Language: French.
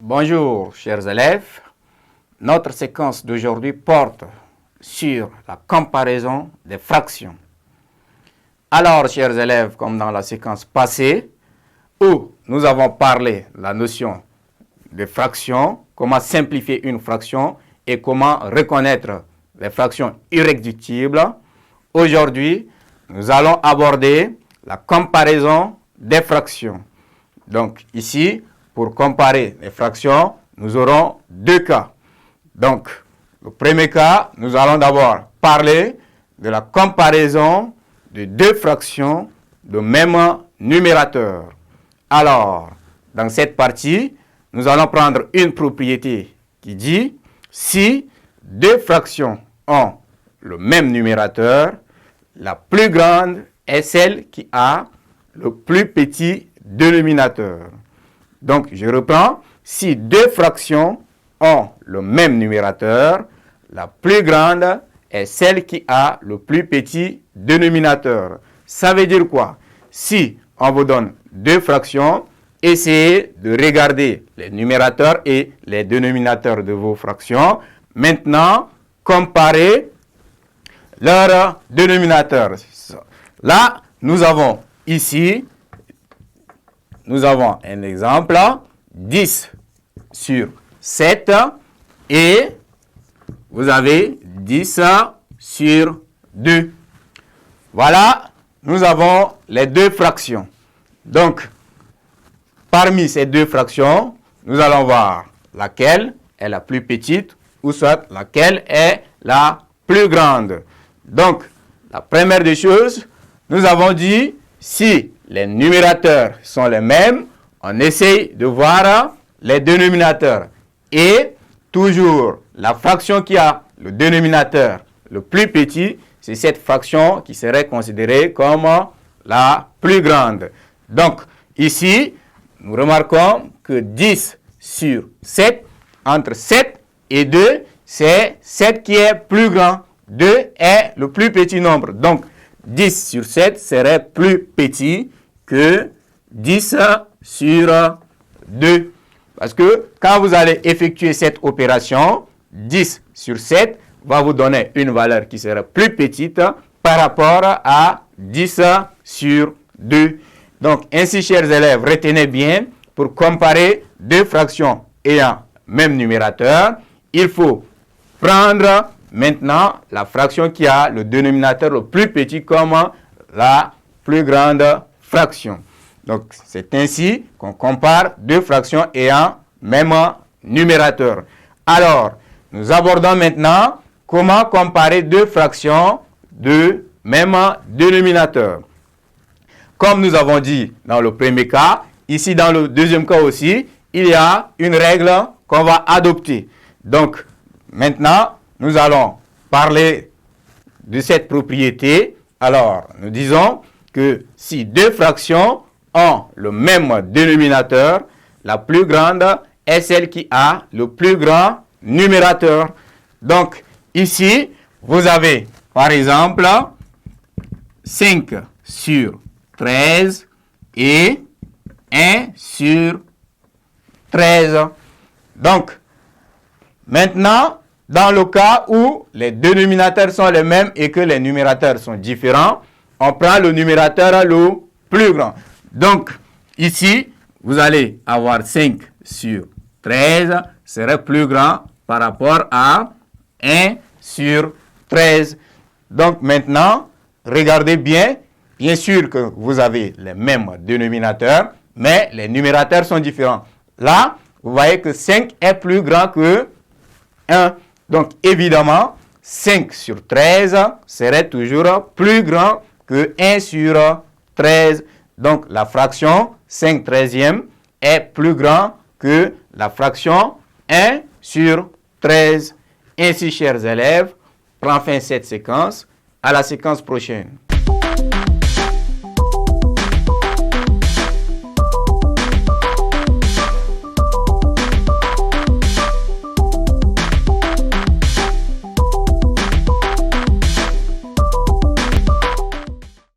Bonjour chers élèves, notre séquence d'aujourd'hui porte sur la comparaison des fractions. Alors chers élèves, comme dans la séquence passée, où nous avons parlé de la notion de fraction, comment simplifier une fraction et comment reconnaître les fractions irréductibles, aujourd'hui nous allons aborder la comparaison des fractions. Donc ici, pour comparer les fractions, nous aurons deux cas. Donc, le premier cas, nous allons d'abord parler de la comparaison de deux fractions de même numérateur. Alors, dans cette partie, nous allons prendre une propriété qui dit si deux fractions ont le même numérateur, la plus grande est celle qui a le plus petit dénominateur. Donc, je reprends. Si deux fractions ont le même numérateur, la plus grande est celle qui a le plus petit dénominateur. Ça veut dire quoi? Si on vous donne deux fractions, essayez de regarder les numérateurs et les dénominateurs de vos fractions. Maintenant, comparez leurs dénominateurs. Là, nous avons ici, nous avons un exemple, 10 sur 7 et vous avez 10 sur 2. Voilà, nous avons les deux fractions. Donc, parmi ces deux fractions, nous allons voir laquelle est la plus petite ou soit laquelle est la plus grande. Donc, la première des choses, nous avons dit si les numérateurs sont les mêmes, on essaye de voir les dénominateurs. Et toujours, la fraction qui a le dénominateur le plus petit, c'est cette fraction qui serait considérée comme la plus grande. Donc, ici, nous remarquons que 10 sur 7, entre 7 et 2, c'est 7 qui est plus grand. 2 est le plus petit nombre. Donc, 10 sur 7 serait plus petit que 10 sur 2. Parce que quand vous allez effectuer cette opération, 10 sur 7 va vous donner une valeur qui sera plus petite par rapport à 10 sur 2. Donc, ainsi, chers élèves, retenez bien, pour comparer deux fractions ayant même numérateur, il faut prendre maintenant la fraction qui a le dénominateur le plus petit comme la plus grande fraction. Donc, c'est ainsi qu'on compare deux fractions ayant même numérateur. Alors, nous abordons maintenant comment comparer deux fractions de même dénominateur. Comme nous avons dit dans le premier cas, ici dans le deuxième cas aussi, il y a une règle qu'on va adopter. Donc, maintenant, nous allons parler de cette propriété. Alors, nous disons que si deux fractions ont le même dénominateur, la plus grande est celle qui a le plus grand numérateur. Donc, ici, vous avez, par exemple, 5 sur 13 et 1 sur 13. Donc, maintenant, dans le cas où les dénominateurs sont les mêmes et que les numérateurs sont différents, on prend le numérateur le plus grand. Donc, ici, vous allez avoir 5 sur 13 serait plus grand par rapport à 1 sur 13. Donc, maintenant, regardez bien. Bien sûr que vous avez les mêmes dénominateurs, mais les numérateurs sont différents. Là, vous voyez que 5 est plus grand que 1. Donc, évidemment, 5 sur 13 serait toujours plus grand que 1 sur 13. Donc, la fraction 5 treizièmes est plus grand que la fraction 1 sur 13. Ainsi, chers élèves, prend fin cette séquence. À la séquence prochaine.